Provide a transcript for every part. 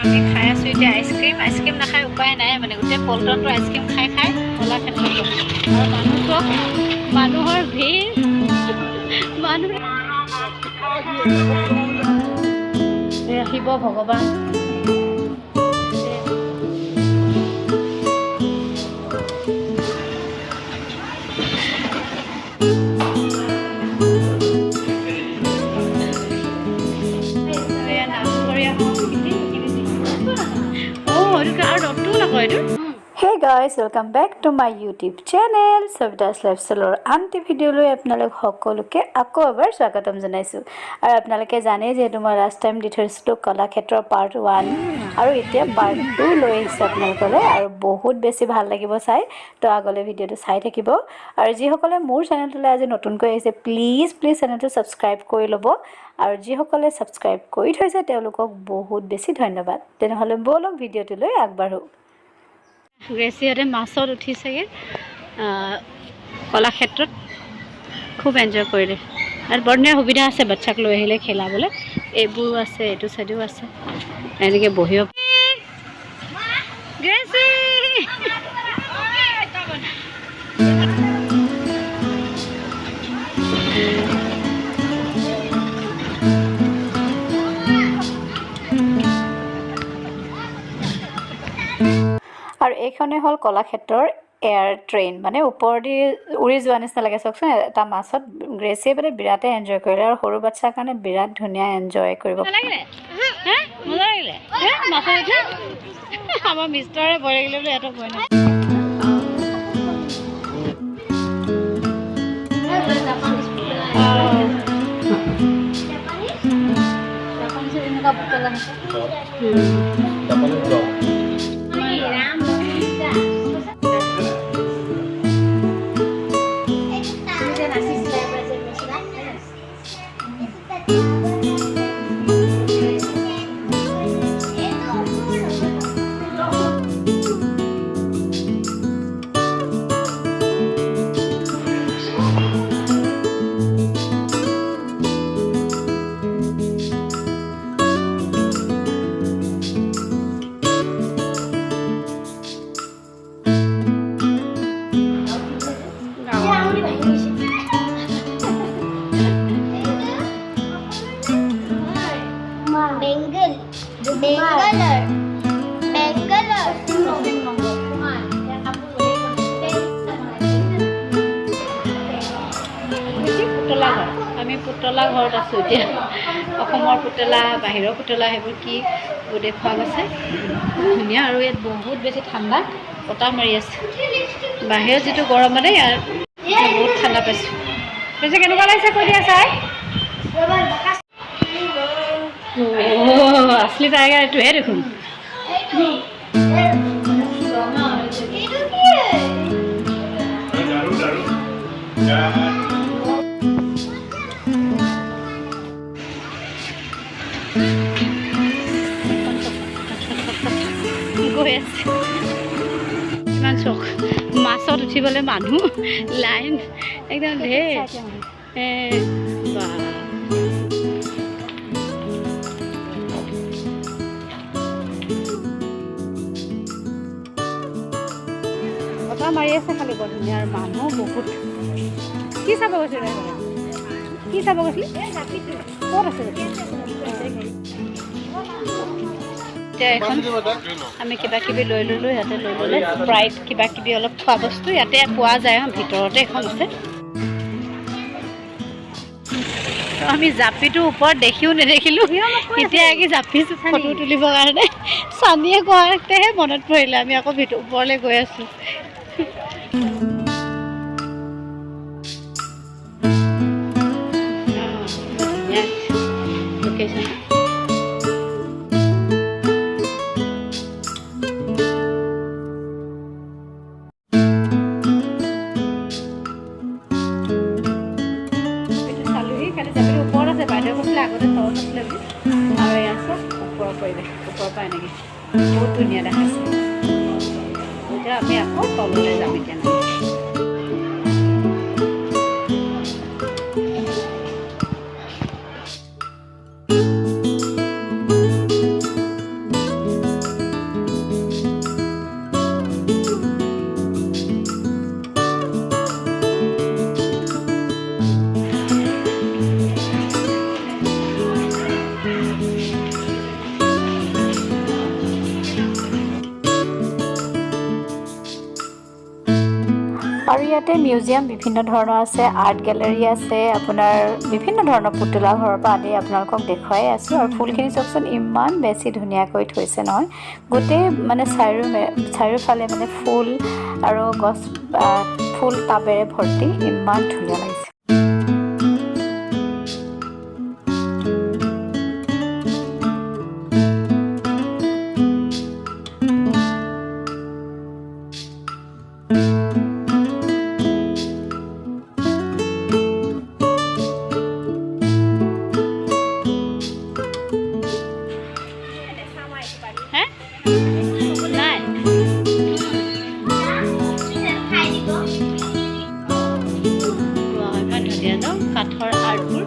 আমি খাই আছোঁ এতিয়া আইচক্ৰীম নাখাই উপায় নাই মানে গোটেই পল্টনটো আইচক্ৰীম খাই কলাক্ষেত্ৰত আৰু মানুহৰ ভিৰ মানুহ আহিব ভগৱান Hey guys, welcome back to my YouTube channel. Savita's Lifestyle or anti video lo apnalok hokoluke akko ebar swagatam janaisu. Aru apnaloke jane je tumar last time dithaisu kalakhetra part 1 aru etia part 2 loi aise apnalokole aru bahut beshi bhal lagibo sai to agole video to sai thakibo aru ji hokole mur channel to aji notun koi aise please channel to subscribe kori lobo aru ji hokole subscribe kori thoise teolokok bahut beshi dhonnobad tenhole bolok video to loi agbaru গ্ৰেচিয়াৰে মাছত উঠিছেগে কলাক্ষেত্ৰত খুব enjoy কৰিলে আৰু বৰ্ণীয় সুবিধা আছে বাচ্চাক লৈ আহিলে খেলাবলৈ এইবোৰ আছে এইটো চাইডো আছে এনেকৈ বহিব গ্ৰেচি আৰু এইখনে হল কলাক্ষেত্ৰৰ এয়াৰ ট্ৰেইন মানে ওপৰদি উৰি যোৱা নিচিনা লাগে চাওকচোন এটা মাছত গ্ৰেচিয়ে মানে বিৰাটে এনজয় কৰিলে আৰু সৰু বাচ্চাৰ কাৰণে বিৰাট ধুনীয়া এনজয় কৰিব মজা লাগিলে আমাৰ মিষ্টাৰে ভয় লাগিলে বোলে এটা ভয় নাই আমি পুতলা ঘৰত আছোঁ এতিয়া অসমৰ পুতলা বাহিৰৰ পুতলা সেইবোৰ কি দেখুওৱা গৈছে ধুনীয়া আৰু ইয়াত বহুত বেছি ঠাণ্ডা বতাহ মাৰি আছে বাহিৰত যিটো গৰম মানে ইয়াত বহুত ঠাণ্ডা পাইছোঁ পিছে কেনেকুৱা লাগিছে কৈ দিয়া চাই আছলি টাইগাৰ এইটোহে দেখোন গৈ আছে ইমান চখ মাছত উঠিবলৈ মানুহ লাইন একদম ঢেৰ বতাহ মাৰি আছে খালি বৰ ধুনীয়া আৰু মানুহ বহুত কি চাব গৈছিলে কি চাব গৈছিলে ক'ত আছে এতিয়া এখন আমি কিবা কিবি লৈ ল'লোঁ ইয়াতে লৈ ল'লে স্প্ৰাইট কিবা কিবি অলপ খোৱা বস্তু ইয়াতে পোৱা যায় ভিতৰতে এখন আছে আমি জাপিটো ওপৰত দেখিও নেদেখিলোঁ এতিয়া আগে জাপিছোঁ ফটো তুলিবৰ কাৰণে চানীয়ে কোৱাতেহে মনত পৰিলে আমি আকৌ ওপৰলৈ গৈ আছোঁ লোকেশ্যন বাইদেউ কৈছিলে আগতে তলত আছিলে বুলি আৰু এয়া চব ওপৰৰ পৰিৱেশ ওপৰৰ পৰা এনেকৈ বহুত ধুনীয়া দেখাইছে এতিয়া আমি আকৌ তললৈ যাম এতিয়া ইয়াতে মিউজিয়াম বিভিন্ন ধৰণৰ আছে, আৰ্ট গেলাৰী আছে, আপোনাৰ বিভিন্ন ধৰণৰ পুতলা ঘৰৰ পৰা আদি আপোনালোকক দেখুৱাই আছোঁ। আৰু ফুলখিনি চাওকচোন ইমান বেছি ধুনীয়াকৈ থৈছে নহয়, গোটেই মানে চাৰিওফালে মানে ফুল আৰু গছ ফুল টাবেৰে ভৰ্তি, ইমান ধুনীয়া লাগিছে। কাঠৰ আৰ্টবোৰ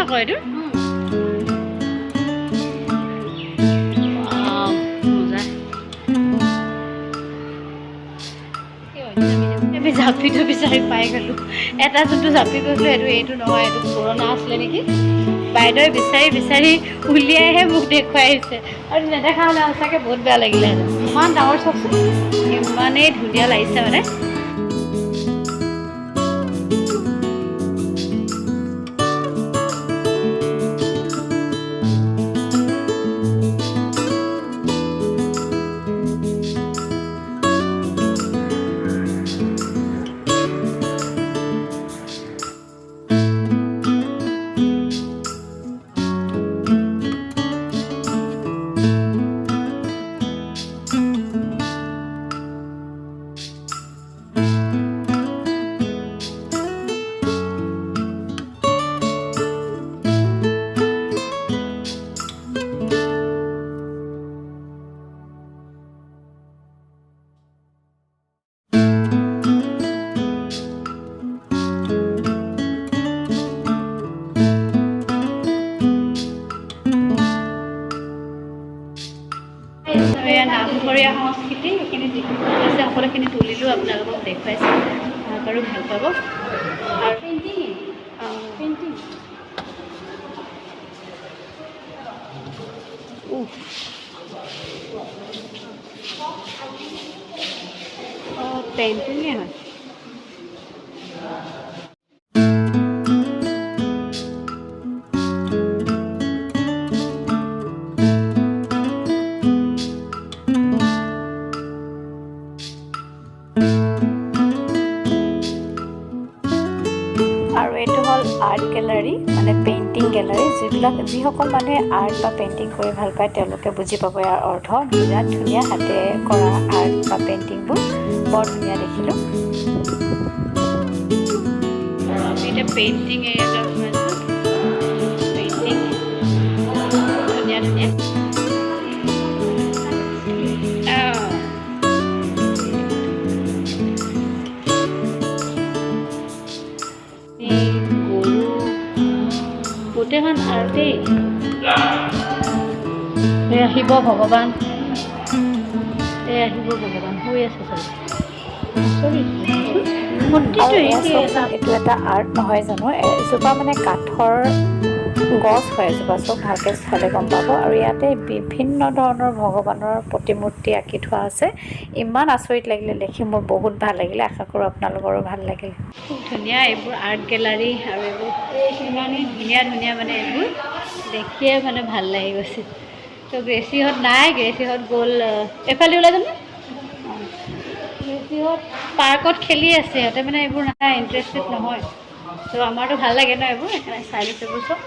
নকয় এইটো আমি জাপিটো বিচাৰি পাই গ'লোঁ। এটা যোনটো জাপি গৈছিলোঁ এইটো নহয়, এইটো পুৰণা আছিলে নেকি। বাইদেৱে বিচাৰি বিচাৰি উলিয়াইহে মোক দেখুৱাই আহিছে, আৰু নেদেখা হ'লে সঁচাকৈ বহুত বেয়া লাগিলে। ইমান ডাঙৰ চাওকচোন, ইমানেই ধুনীয়া লাগিছে মানে। নামঘৰীয়া সংস্কৃতি এইখিনি যিখিনি আছে সকলোখিনি তুলিলোঁ, আপোনালোকক দেখুৱাইছোঁ, আৰু ভাল পাব। আৰু পেইণ্টিং পেইণ্টিঙে হয়। আৰু এইটো হ'ল আৰ্ট গেলাৰী, মানে পেইণ্টিং গেলাৰী। যিসকল মানুহে আৰ্ট বা পেইণ্টিং কৰি ভাল পায় তেওঁলোকে বুজি পাব ইয়াৰ অৰ্থ। বিৰাট ধুনীয়া হাতেৰে কৰা আৰ্ট বা পেইণ্টিংবোৰ বৰ ধুনীয়া দেখিলোঁ। আমি এতিয়া পেইণ্টিং এৰিয়ালৈ সোমাইছোঁ। পেইণ্টিং ধুনীয়া ধুনীয়া গোটেইখন আৰ্টেই। আহিব ভগৱান, আহিব ভগৱান হৈ আছে এইটো এটা আৰ্ট নহয় জানো, এজোপা মানে কাঠৰ গছ হয় এজোপা, চব ভালকৈ চালে গম পাব। আৰু ইয়াতে বিভিন্ন ধৰণৰ ভগৱানৰ প্ৰতিমূৰ্তি আঁকি থোৱা আছে। ইমান আচৰিত লাগিলে দেখি, মোৰ বহুত ভাল লাগিলে। আশা কৰোঁ আপোনালোকৰো ভাল লাগিলে। খুব ধুনীয়া এইবোৰ আৰ্ট গেলাৰী, আৰু এইবোৰ ইমানেই ধুনীয়া ধুনীয়া মানে এইবোৰ দেখিয়ে মানে ভাল লাগি গৈছে। তো গ্ৰেচিহঁত নাই, গ্ৰেচিহঁত গ'ল এফালে ওলাই যাম। গ্ৰেচিহঁত পাৰ্কত খেলি আছে, সিহঁতে মানে এইবোৰ নাই, ইণ্টাৰেষ্টেড নহয়। তো আমাৰতো ভাল লাগে ন এইবোৰ, সেইকাৰণে চাই লৈছোঁ। এইবোৰ চব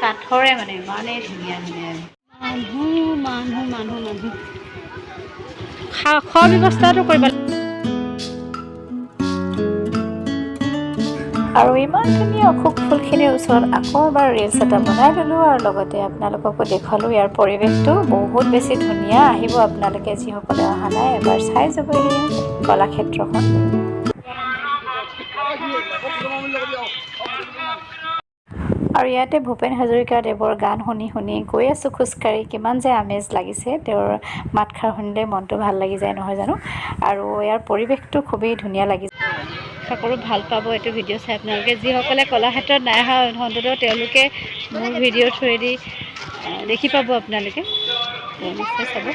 কাঠৰে, মানে ইমানেই ধুনীয়া ধুনীয়া। মানুহ মানুহ মানুহ মানুহ খোৱা ব্যৱস্থাটো কৰিব লাগে। আৰু ইমান ধুনীয়া অশোক ফুলখিনিৰ ওচৰত আকৌ এবাৰ ৰিলছ এটা বনাই ল'লোঁ, আৰু লগতে আপোনালোককো দেখুৱালোঁ। ইয়াৰ পৰিৱেশটো বহুত বেছি ধুনীয়া। আহিব আপোনালোকে যিসকলে অহা নাই, এবাৰ চাই যাবহি কলাক্ষেত্ৰখন। আৰু ইয়াতে ভূপেন হাজৰিকাদেৱৰ গান শুনি শুনি গৈ আছোঁ খোজকাঢ়ি। কিমান যে আমেজ লাগিছে, তেওঁৰ মাতষাৰ শুনিলে মনটো ভাল লাগি যায় নহয় জানো। আৰু ইয়াৰ পৰিৱেশটো খুবেই ধুনীয়া লাগিছে। আশা কৰোঁ ভাল পাব এইটো ভিডিঅ' চাই আপোনালোকে। যিসকলে কলাক্ষেত্ৰত নাই অহা অন্ততঃ তেওঁলোকে মোৰ ভিডিঅ'ৰ থ্ৰুৱেদি দেখি পাব আপোনালোকে, নিশ্চয় চাব।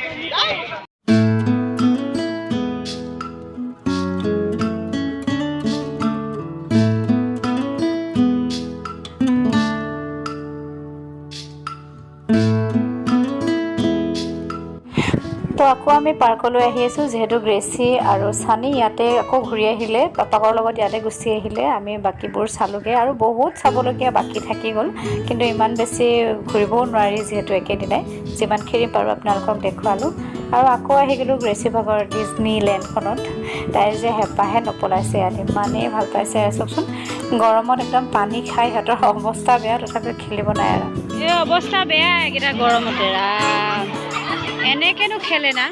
তো আকৌ আমি পাৰ্কলৈ আহি আছোঁ, যিহেতু গ্ৰেচি আৰু ছানী ইয়াতে আকৌ ঘূৰি আহিলে, পাপাকৰ লগত ইয়াতে গুচি আহিলে। আমি বাকীবোৰ চালোগৈ আৰু বহুত চাবলগীয়া বাকী থাকি গ'ল, কিন্তু ইমান বেছি ঘূৰিবও নোৱাৰি যিহেতু একেদিনাই। যিমানখিনি পাৰোঁ আপোনালোকক দেখুৱালোঁ। আৰু আকৌ আহি গ'লোঁ গ্ৰেচি ভাগৰ ডিজনীলেণ্ডখনত। তাইৰ যে হেঁপাহে নপলাইছে, ইয়াত ইমানেই ভাল পাইছে চাওকচোন। গৰমত একদম পানী খাই সিহঁতৰ অৱস্থা বেয়া, তথাপিও খেলিব নাই আৰু। এই অৱস্থা বেয়া এইকেইটা গৰমতে, এনেকেনো খেলে না।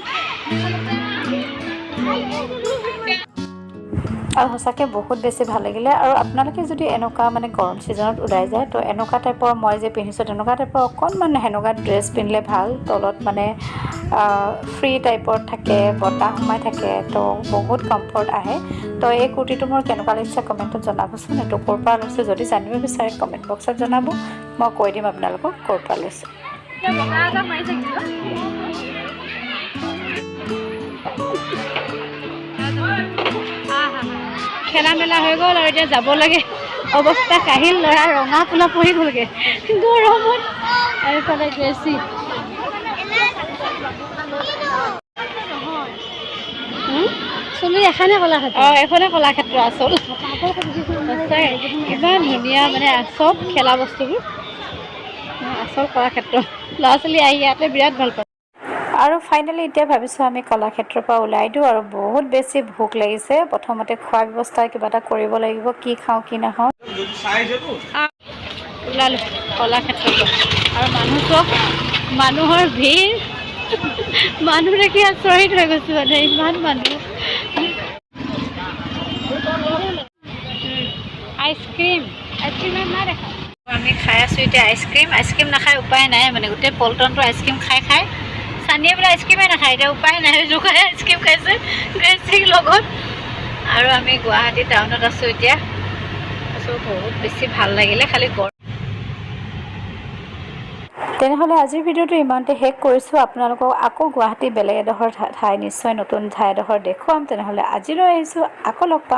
আৰু সঁচাকৈ বহুত বেছি ভাল লাগিলে। আৰু আপোনালোকে যদি এনেকুৱা মানে গৰম ছিজনত ওলাই যায়, তো এনেকুৱা টাইপৰ মই যে পিন্ধিছোঁ তেনেকুৱা টাইপৰ অকণমান সেনেকুৱা ড্ৰেছ পিন্ধিলে ভাল। তলত মানে ফ্ৰী টাইপৰ থাকে, বতাহ সোমাই থাকে, তো বহুত কমফৰ্ট আহে। তো এই কুৰ্তিটো মোৰ কেনেকুৱা লাগিছে কমেণ্টত জনাবচোন। এইটো ক'ৰ পৰা লৈছোঁ যদি জানিব বিচাৰে কমেণ্ট বক্সত জনাব, মই কৈ দিম আপোনালোকক ক'ৰ পৰা লৈছোঁ। খেলা মেলা হৈ গ'ল আৰু এতিয়া যাব লাগে। অৱস্থা কাহিল, ল'ৰা ৰঙা কোলা পৰি গ'লগৈ গৰমত। আৰু এইফালে গ্ৰেচি চুলি এখনে কলাক্ষেত্ৰ। এখনে কলাক্ষেত্ৰ আচল। ইমান ধুনীয়া মানে চব খেলা বস্তুবোৰ, আচল কলাক্ষেত্ৰ। ল'ৰা ছোৱালী আহি ইয়াতে বিৰাট ভাল পায়। আৰু ফাইনেলি এতিয়া ভাবিছোঁ আমি কলাক্ষেত্ৰৰ পৰা ওলাই দিওঁ। আৰু বহুত বেছি ভোক লাগিছে, প্ৰথমতে খোৱা ব্যৱস্থা কিবা এটা কৰিব লাগিব, কি খাওঁ কি নাখাওঁ। ওলালোঁ কলাক্ষেত্ৰৰ পৰা। আৰু মানুহ চব, মানুহৰ ভিৰ, মানুহ দেখি আচৰিত হৈ গৈছোঁ মানে, ইমান মানুহ। আইচক্ৰীম নাই দেখা। আমি খাই আছোঁ এতিয়া আইচক্ৰীম নাখাই উপায় নাই মানে, গোটেই পল্টনটো আইচক্ৰীম খাই খাই। ছানীয়ে বোলে আইচক্ৰীমেই নাখায়, এতিয়া উপায় নাই, জোখাই আইচক্ৰীম খাইছে গ্ৰেচিৰ লগত। আৰু আমি গুৱাহাটী টাউনত আছোঁ এতিয়া। বহুত বেছি ভাল লাগিলে, খালি গৰম। তেনেহ'লে আজিৰ ভিডিঅ'টো ইমানতে শেষ কৰিছোঁ। আপোনালোকক আকৌ গুৱাহাটী বেলেগ এডোখৰ ঠাই, নিশ্চয় নতুন ঠাই এডোখৰ দেখুৱাম। তেনেহ'লে আজিলৈ আহিছোঁ, আকৌ লগ পাম।